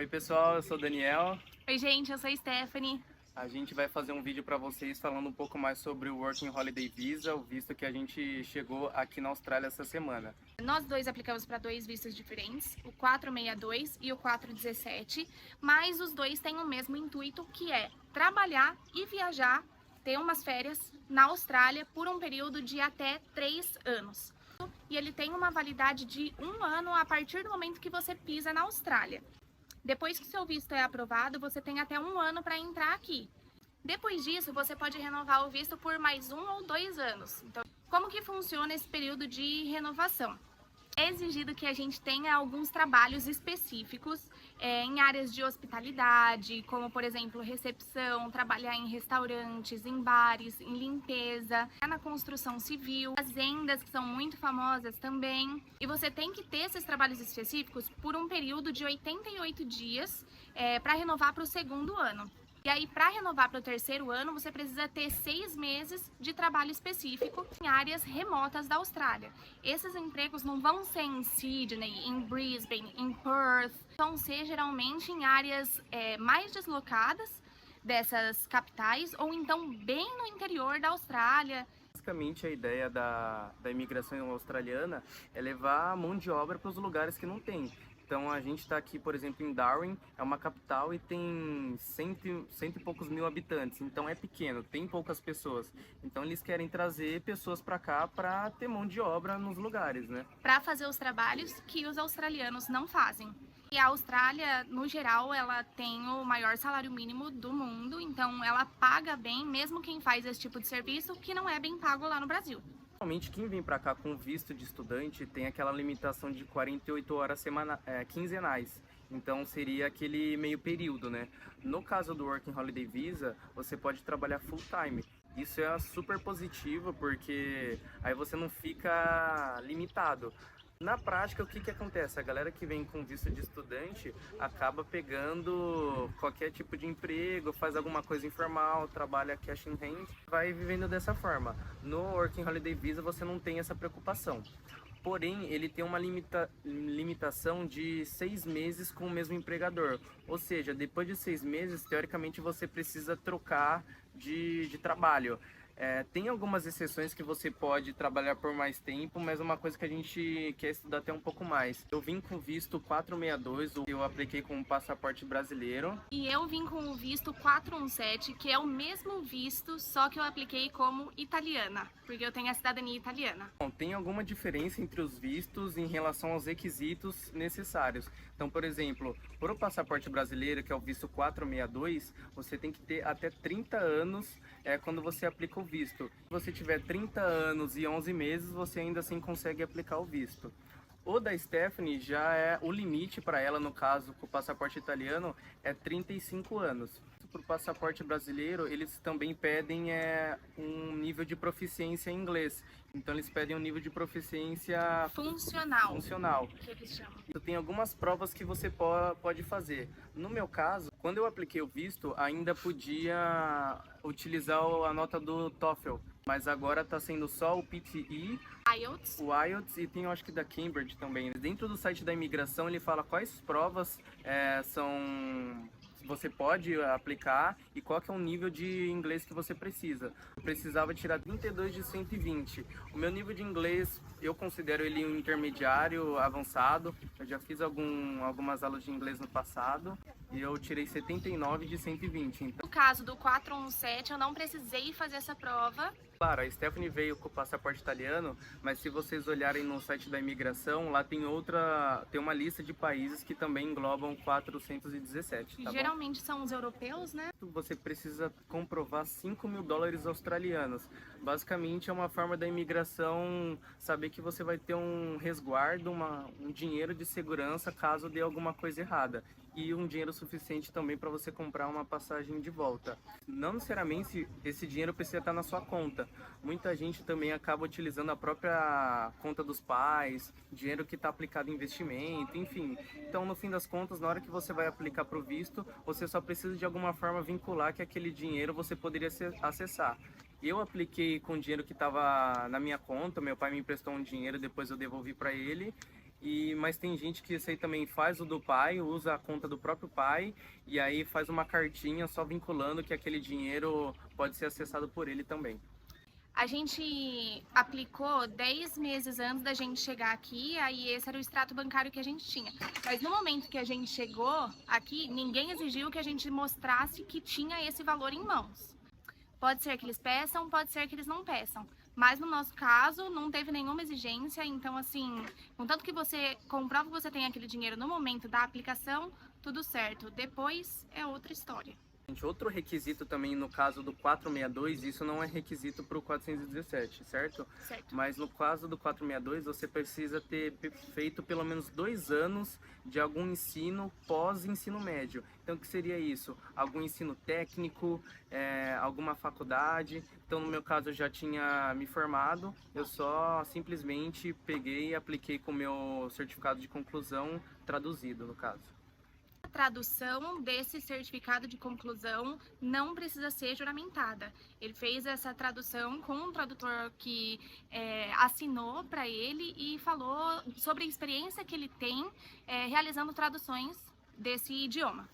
Oi pessoal, eu sou o Daniel. Oi gente, eu sou a Stephanie. A gente vai fazer um vídeo para vocês falando um pouco mais sobre o Working Holiday Visa, o visto que a gente chegou aqui na Austrália essa semana. Nós dois aplicamos para dois vistos diferentes, o 462 e o 417, mas os dois têm o mesmo intuito, que é trabalhar e viajar, ter umas férias na Austrália por um período de até 3 anos. E ele tem uma validade de 1 ano a partir do momento que você pisa na Austrália. Depois que seu visto é aprovado, você tem até 1 ano para entrar aqui. Depois disso, você pode renovar o visto por mais 1 ou 2 anos. Então, como que funciona esse período de renovação? É exigido que a gente tenha alguns trabalhos específicos em áreas de hospitalidade, como, por exemplo, recepção, trabalhar em restaurantes, em bares, em limpeza, na construção civil, fazendas, que são muito famosas também. E você tem que ter esses trabalhos específicos por um período de 88 dias para renovar para o 2º ano. E aí, para renovar para o 3º ano, você precisa ter 6 meses de trabalho específico em áreas remotas da Austrália. Esses empregos não vão ser em Sydney, em Brisbane, em Perth, vão ser geralmente em áreas mais deslocadas dessas capitais, ou então bem no interior da Austrália. Basicamente, a ideia da imigração australiana é levar a mão de obra para os lugares que não tem. Então a gente está aqui, por exemplo, em Darwin, é uma capital e tem cento e poucos mil habitantes, então é pequeno, tem poucas pessoas. Então eles querem trazer pessoas para cá para ter mão de obra nos lugares, né? Para fazer os trabalhos que os australianos não fazem. E a Austrália, no geral, ela tem o maior salário mínimo do mundo, então ela paga bem, mesmo quem faz esse tipo de serviço, que não é bem pago lá no Brasil. Normalmente quem vem para cá com visto de estudante tem aquela limitação de 48 horas quinzenais. Então seria aquele meio período, né? No caso do Working Holiday Visa, você pode trabalhar full time. Isso é super positivo porque aí você não fica limitado. Na prática, o que acontece? A galera que vem com visto de estudante acaba pegando qualquer tipo de emprego, faz alguma coisa informal, trabalha cash in hand, vai vivendo dessa forma. No Working Holiday Visa você não tem essa preocupação. Porém, ele tem uma limitação de 6 meses com o mesmo empregador. Ou seja, depois de 6 meses, teoricamente você precisa trocar de trabalho. Tem algumas exceções que você pode trabalhar por mais tempo, mas é uma coisa que a gente quer estudar até um pouco mais. Eu vim com visto 462, eu apliquei com um passaporte brasileiro. E eu vim com o visto 417, que é o mesmo visto, só que eu apliquei como italiana, porque eu tenho a cidadania italiana. Bom, tem alguma diferença entre os vistos em relação aos requisitos necessários. Então, por exemplo, para o passaporte brasileiro, que é o visto 462, você tem que ter até 30 anos quando você aplica o visto. Se você tiver 30 anos e 11 meses, você ainda assim consegue aplicar o visto. O da Stephanie já é o limite para ela, no caso, com o passaporte italiano, é 35 anos. Para o passaporte brasileiro, eles também pedem um nível de proficiência em inglês. Então, eles pedem um nível de proficiência funcional. Que eles chamam. Tem algumas provas que você pode fazer. No meu caso, quando eu apliquei o visto, ainda podia utilizar a nota do TOEFL, mas agora está sendo só o PTE, o IELTS e tem, eu acho que da Cambridge também. Dentro do site da imigração ele fala quais provas você pode aplicar e qual que é o nível de inglês que você precisa. Eu precisava tirar 32 de 120. O meu nível de inglês, eu considero ele um intermediário avançado. Eu já fiz algumas aulas de inglês no passado e eu tirei 79 de 120. Então, no caso do 417, eu não precisei fazer essa prova. claro, a Stephanie veio com o passaporte italiano, mas se vocês olharem no site da imigração, lá tem uma lista de países que também englobam 417, tá Geralmente são os europeus, né? Você precisa comprovar 5 mil dólares australianos. Basicamente é uma forma da imigração saber que você vai ter um resguardo, um dinheiro de segurança caso dê alguma coisa errada. E um dinheiro suficiente também para você comprar uma passagem de volta. Não necessariamente esse dinheiro precisa estar na sua conta. Muita gente também acaba utilizando a própria conta dos pais, dinheiro que está aplicado em investimento, enfim. Então, no fim das contas, na hora que você vai aplicar para o visto, você só precisa de alguma forma vincular que aquele dinheiro você poderia acessar. Eu apliquei com dinheiro que estava na minha conta, meu pai me emprestou um dinheiro, depois eu devolvi para ele. Mas tem gente que isso aí também faz o do pai, usa a conta do próprio pai e aí faz uma cartinha só vinculando que aquele dinheiro pode ser acessado por ele também. A gente aplicou 10 meses antes da gente chegar aqui, aí esse era o extrato bancário que a gente tinha. Mas no momento que a gente chegou aqui, ninguém exigiu que a gente mostrasse que tinha esse valor em mãos. Pode ser que eles peçam, pode ser que eles não peçam. Mas no nosso caso, não teve nenhuma exigência, então assim, contanto que você comprova que você tem aquele dinheiro no momento da aplicação, tudo certo. Depois é outra história. Outro requisito também no caso do 462, isso não é requisito para o 417, certo? Certo. Mas no caso do 462, você precisa ter feito pelo menos 2 anos de algum ensino pós-ensino médio. Então, o que seria isso? Algum ensino técnico, alguma faculdade. Então, no meu caso, eu já tinha me formado, eu só simplesmente peguei e apliquei com o meu certificado de conclusão traduzido, no caso. A tradução desse certificado de conclusão não precisa ser juramentada. Ele fez essa tradução com um tradutor que assinou para ele e falou sobre a experiência que ele tem realizando traduções desse idioma.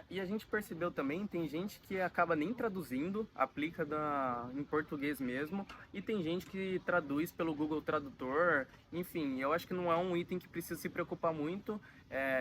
E a gente percebeu também, tem gente que acaba nem traduzindo, aplica em português mesmo, e tem gente que traduz pelo Google Tradutor. Enfim, eu acho que não é um item que precisa se preocupar muito.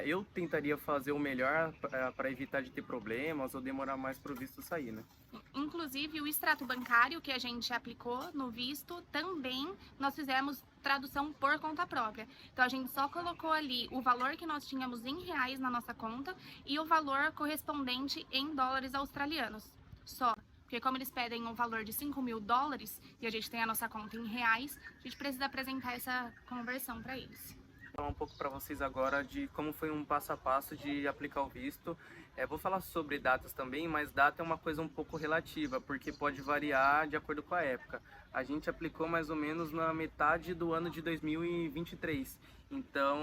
Eu tentaria fazer o melhor para evitar de ter problemas ou demorar mais para o visto sair, né? Inclusive, o extrato bancário que a gente aplicou no visto, também nós fizemos tradução por conta própria. Então, a gente só colocou ali o valor que nós tínhamos em reais na nossa conta e o valor correspondente em dólares australianos. Só. Porque como eles pedem um valor de $5.000 e a gente tem a nossa conta em reais, a gente precisa apresentar essa conversão para eles. Vou falar um pouco para vocês agora de como foi um passo a passo de aplicar o visto. Vou falar sobre datas também, mas data é uma coisa um pouco relativa, porque pode variar de acordo com a época. A gente aplicou mais ou menos na metade do ano de 2023. Então,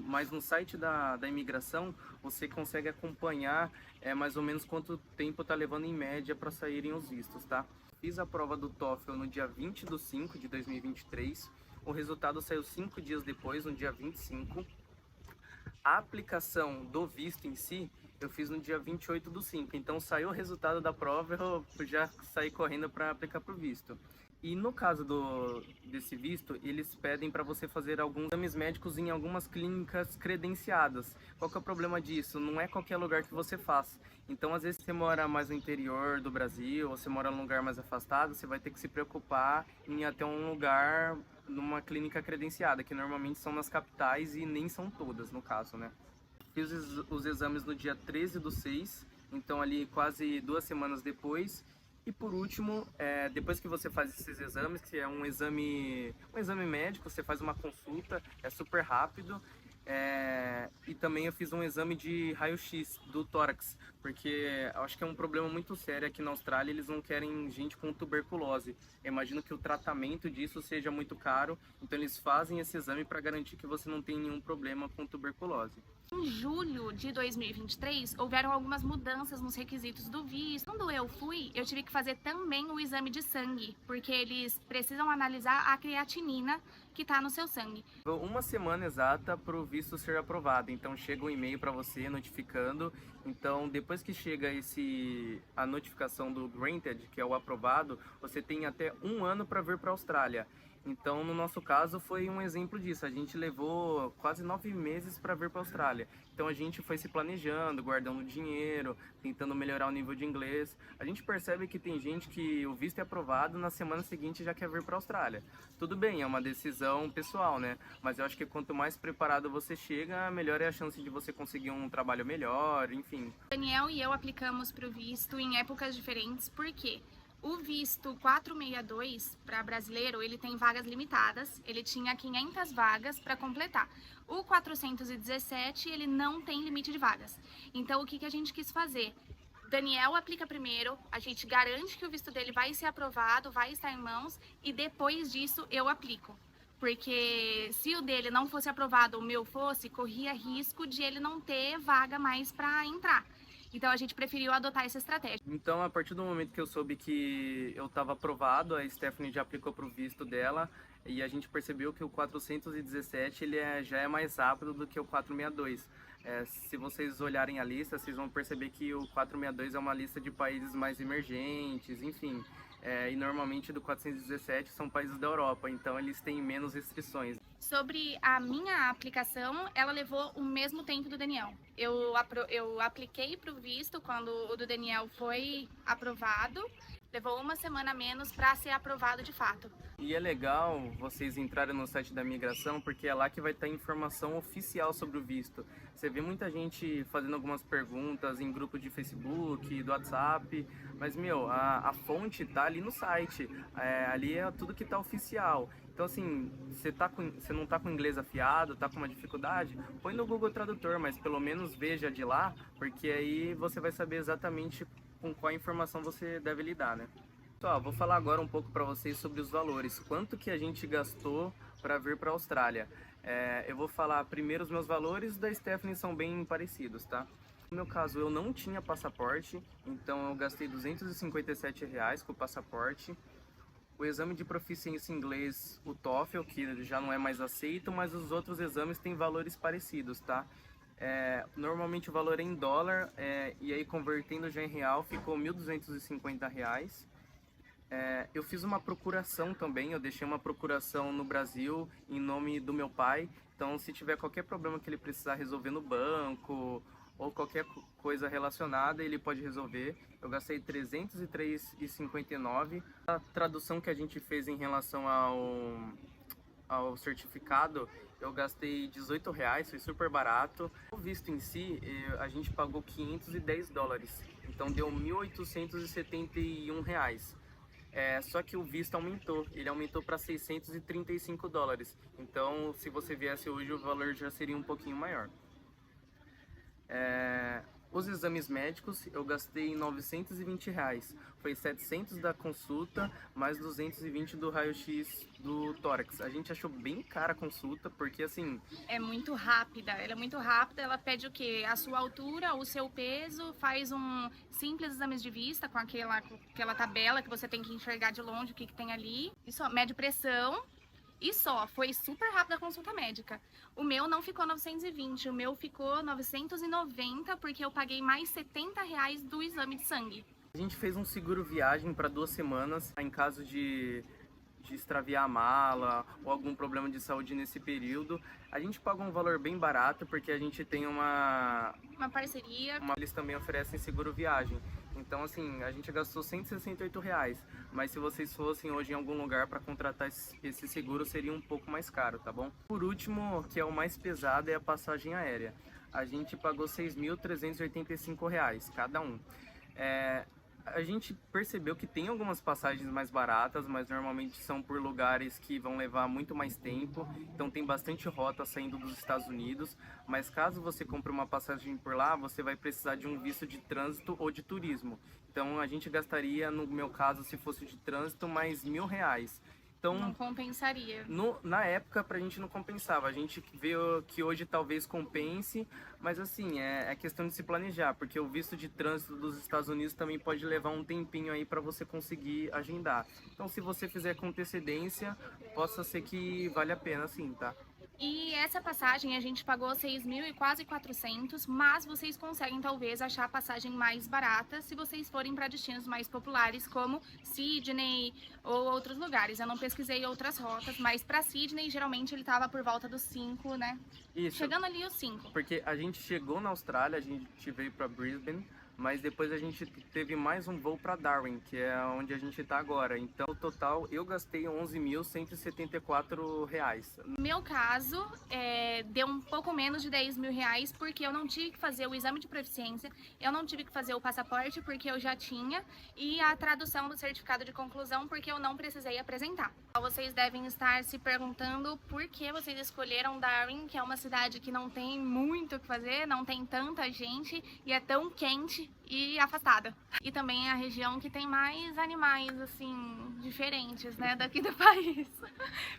mas no site da imigração, você consegue acompanhar mais ou menos quanto tempo está levando em média para saírem os vistos, tá? Fiz a prova do TOEFL no dia 20/5 de 2023. O resultado saiu 5 dias depois, no dia 25. A aplicação do visto em si, eu fiz no dia 28/5. Então, saiu o resultado da prova, eu já saí correndo para aplicar para o visto. E no caso desse visto, eles pedem para você fazer alguns exames médicos em algumas clínicas credenciadas. Qual que é o problema disso? Não é qualquer lugar que você faz. Então, às vezes, você mora mais no interior do Brasil, ou você mora num lugar mais afastado, você vai ter que se preocupar em ir até um lugar, numa clínica credenciada, que normalmente são nas capitais e nem são todas, no caso, né? Fiz os exames no dia 13/6, então ali quase 2 semanas depois. E por último, depois que você faz esses exames, que é um exame médico, você faz uma consulta, é super rápido. E também eu fiz um exame de raio-x do tórax, porque eu acho que é um problema muito sério aqui na Austrália, eles não querem gente com tuberculose. Eu imagino que o tratamento disso seja muito caro, então eles fazem esse exame para garantir que você não tem nenhum problema com tuberculose. Em julho de 2023, houveram algumas mudanças nos requisitos do visto. Quando eu fui, eu tive que fazer também o exame de sangue, porque eles precisam analisar a creatinina que está no seu sangue. Uma semana exata para o visto ser aprovado, então chega um e-mail para você notificando. Então, depois que chega a notificação do Granted, que é o aprovado, você tem até 1 ano para vir para a Austrália. Então, no nosso caso, foi um exemplo disso. A gente levou quase 9 meses para vir para a Austrália. Então, a gente foi se planejando, guardando dinheiro, tentando melhorar o nível de inglês. A gente percebe que tem gente que o visto é aprovado, na semana seguinte já quer vir para a Austrália. Tudo bem, é uma decisão pessoal, né? Mas eu acho que quanto mais preparado você chega, melhor é a chance de você conseguir um trabalho melhor, enfim. Daniel e eu aplicamos para o visto em épocas diferentes, por quê? O visto 462 para brasileiro, ele tem vagas limitadas, ele tinha 500 vagas para completar. O 417, ele não tem limite de vagas. Então, o que a gente quis fazer? Daniel aplica primeiro, a gente garante que o visto dele vai ser aprovado, vai estar em mãos, e depois disso eu aplico. porque se o dele não fosse aprovado, o meu fosse, corria risco de ele não ter vaga mais para entrar. Então a gente preferiu adotar essa estratégia. Então, a partir do momento que eu soube que eu estava aprovado, a Stephanie já aplicou para o visto dela e a gente percebeu que o 417 já é mais rápido do que o 462. Se vocês olharem a lista, vocês vão perceber que o 462 é uma lista de países mais emergentes, enfim. E normalmente do 417 são países da Europa, então eles têm menos restrições. Sobre a minha aplicação, ela levou o mesmo tempo do Daniel. Eu apliquei para o visto quando o do Daniel foi aprovado. Levou uma semana a menos para ser aprovado de fato. E é legal vocês entrarem no site da migração, porque é lá que vai estar a informação oficial sobre o visto. Você vê muita gente fazendo algumas perguntas em grupo de Facebook, do WhatsApp, mas, a fonte tá ali no site. Ali é tudo que tá oficial. Então, assim, você não tá com inglês afiado, tá com uma dificuldade, põe no Google Tradutor, mas pelo menos veja de lá, porque aí você vai saber exatamente com qual informação você deve lidar, né? Pessoal, vou falar agora um pouco para vocês sobre os valores. Quanto que a gente gastou para vir para a Austrália? Eu vou falar primeiro os meus valores, da Stephanie são bem parecidos, tá? No meu caso, eu não tinha passaporte, então eu gastei R$257 com o passaporte. O exame de proficiência em inglês, o TOEFL, que já não é mais aceito, mas os outros exames têm valores parecidos, tá? Normalmente o valor é em dólar, e aí convertendo já em real ficou R$1.250. Eu fiz uma procuração também, eu deixei uma procuração no Brasil em nome do meu pai, então se tiver qualquer problema que ele precisar resolver no banco ou qualquer coisa relacionada, ele pode resolver. Eu gastei R$303,59. A tradução que a gente fez em relação ao certificado, eu gastei R$18, foi super barato. O visto em si, a gente pagou $510, então deu R$1.871. Só que o visto aumentou, ele aumentou para $635. Então, se você viesse hoje, o valor já seria um pouquinho maior. Os exames médicos eu gastei R$920. Foi 700 da consulta, mais 220 do raio-x do tórax. A gente achou bem cara a consulta, porque assim... É muito rápida, ela é muito rápida, ela pede o quê? A sua altura, o seu peso, faz um simples exame de vista com aquela tabela que você tem que enxergar de longe o que tem ali. Isso, mede pressão. E só, foi super rápida a consulta médica. O meu não ficou 920, o meu ficou 990, porque eu paguei mais R$70 do exame de sangue. A gente fez um seguro viagem para 2 semanas, em caso de extraviar a mala ou algum problema de saúde nesse período. A gente pagou um valor bem barato, porque a gente tem uma parceria. Eles também oferecem seguro viagem. Então, assim, a gente gastou R$168, mas se vocês fossem hoje em algum lugar para contratar esse seguro, seria um pouco mais caro, tá bom? Por último, que é o mais pesado, é a passagem aérea. A gente pagou R$6.385 cada um. A gente percebeu que tem algumas passagens mais baratas, mas normalmente são por lugares que vão levar muito mais tempo. Então tem bastante rota saindo dos Estados Unidos. Mas caso você compre uma passagem por lá, você vai precisar de um visto de trânsito ou de turismo. Então a gente gastaria, no meu caso, se fosse de trânsito, mais R$1.000. Então, não compensaria. Na época, pra gente não compensava. A gente vê que hoje talvez compense, mas assim, é questão de se planejar, porque o visto de trânsito dos Estados Unidos também pode levar um tempinho aí para você conseguir agendar. Então, se você fizer com antecedência, possa ser que vale a pena sim, tá? E essa passagem a gente pagou 6.000 e quase 400, mas vocês conseguem talvez achar a passagem mais barata se vocês forem para destinos mais populares como Sydney ou outros lugares. Eu não pesquisei outras rotas, mas para Sydney geralmente ele estava por volta dos 5, né? Isso. Chegando ali os 5. Porque a gente chegou na Austrália, a gente veio para Brisbane, mas depois a gente teve mais um voo para Darwin, que é onde a gente está agora. Então, no total, eu gastei R$11.174. No meu caso, deu um pouco menos de R$10.000, porque eu não tive que fazer o exame de proficiência, eu não tive que fazer o passaporte, porque eu já tinha, e a tradução do certificado de conclusão, porque eu não precisei apresentar. Vocês devem estar se perguntando por que vocês escolheram Darwin, que é uma cidade que não tem muito o que fazer, não tem tanta gente e é tão quente e afastada. E também é a região que tem mais animais, assim, diferentes, né, daqui do país.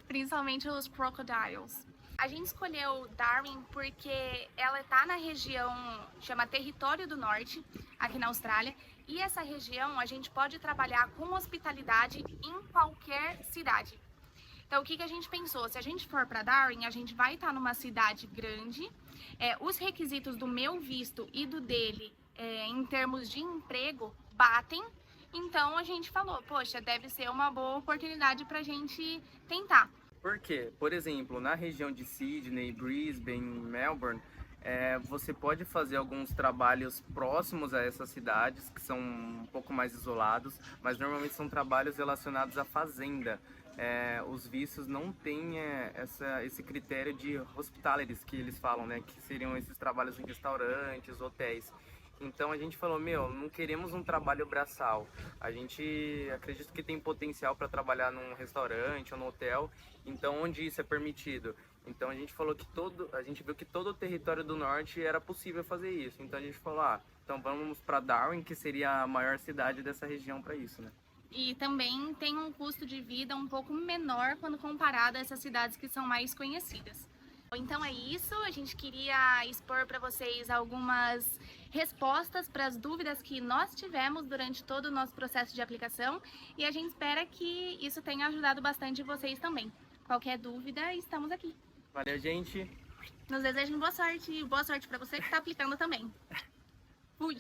Principalmente os crocodiles. A gente escolheu Darwin porque ela está na região, chama Território do Norte, aqui na Austrália. E essa região a gente pode trabalhar com hospitalidade em qualquer cidade. Então, o que a gente pensou? Se a gente for para Darwin, a gente vai estar numa cidade grande. Os requisitos do meu visto e do dele, em termos de emprego, batem. Então, a gente falou, poxa, deve ser uma boa oportunidade para a gente tentar. Por quê? Por exemplo, na região de Sydney, Brisbane, Melbourne, você pode fazer alguns trabalhos próximos a essas cidades, que são um pouco mais isolados, mas normalmente são trabalhos relacionados à fazenda. Os vistos não têm esse critério de hospitalities que eles falam, né? Que seriam esses trabalhos em restaurantes, hotéis. Então a gente falou, não queremos um trabalho braçal. A gente acredita que tem potencial para trabalhar num restaurante ou no hotel, então onde isso é permitido. Então a gente falou que a gente viu que todo o território do norte era possível fazer isso. Então a gente falou, então vamos para Darwin, que seria a maior cidade dessa região para isso, né? E também tem um custo de vida um pouco menor quando comparado a essas cidades que são mais conhecidas. Então é isso, a gente queria expor para vocês algumas respostas para as dúvidas que nós tivemos durante todo o nosso processo de aplicação e a gente espera que isso tenha ajudado bastante vocês também. Qualquer dúvida, estamos aqui. Valeu, gente! Nos desejamos boa sorte e boa sorte para você que está aplicando também. Fui!